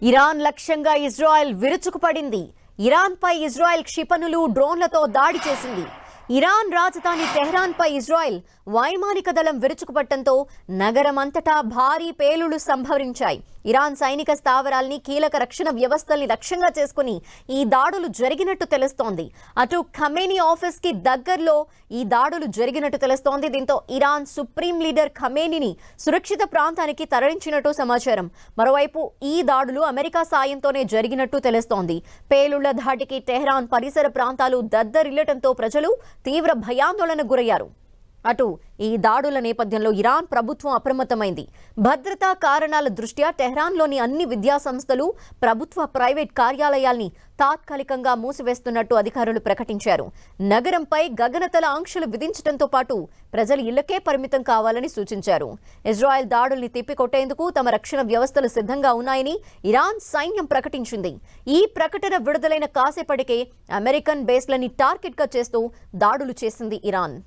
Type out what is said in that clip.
Iran లక్ష్యంగా Israel విరుచుకుపడింది. ఇరాన్పై Israel క్షిపణులు, డ్రోన్లతో దాడి చేసింది. ఇరాన్ రాజధాని టెహ్రాన్పై ఇజ్రాయెల్ వైమానిక దళం విరుచుకుపట్టడంతో నగరమంతటా భారీ పేలుళ్లు సంభవించాయి. ఇరాన్ సైనిక స్థావరాల్ని, కీలక రక్షణ వ్యవస్థల్ని లక్ష్యంగా చేసుకుని ఈ దాడులు జరిగినట్టు తెలుస్తోంది. అటు ఖమేనీ ఆఫీస్ కి దగ్గరలో ఈ దాడులు జరిగినట్టు తెలుస్తోంది. దీంతో ఇరాన్ సుప్రీం లీడర్ ఖమేనీని సురక్షిత ప్రాంతానికి తరలించినట్టు సమాచారం. మరోవైపు ఈ దాడులు అమెరికా సాయంతోనే జరిగినట్టు తెలుస్తోంది. పేలుళ్ల ధాటికి టెహ్రాన్ పరిసర ప్రాంతాలు దద్దరిల్లటంతో ప్రజలు తీవ్ర భయాందోళనకు గురయ్యారు. అటు ఈ దాడుల నేపథ్యంలో ఇరాన్ ప్రభుత్వం అప్రమత్తమైంది. భద్రతా కారణాల దృష్ట్యా టెహ్రాన్లోని అన్ని విద్యా సంస్థలు, ప్రభుత్వ, ప్రైవేట్ కార్యాలయాల్ని తాత్కాలికంగా మూసివేస్తున్నట్టు అధికారులు ప్రకటించారు. నగరంపై గగనతల ఆంక్షలు విధించడంతో పాటు ప్రజలు ఇళ్లకే పరిమితం కావాలని సూచించారు. ఇజ్రాయెల్ దాడుల్ని తిప్పికొట్టేందుకు తమ రక్షణ వ్యవస్థలు సిద్ధంగా ఉన్నాయని ఇరాన్ సైన్యం ప్రకటించింది. ఈ ప్రకటన విడుదలైన కాసేపటికే అమెరికన్ బేస్లని టార్గెట్గా చేస్తూ దాడులు చేసింది ఇరాన్.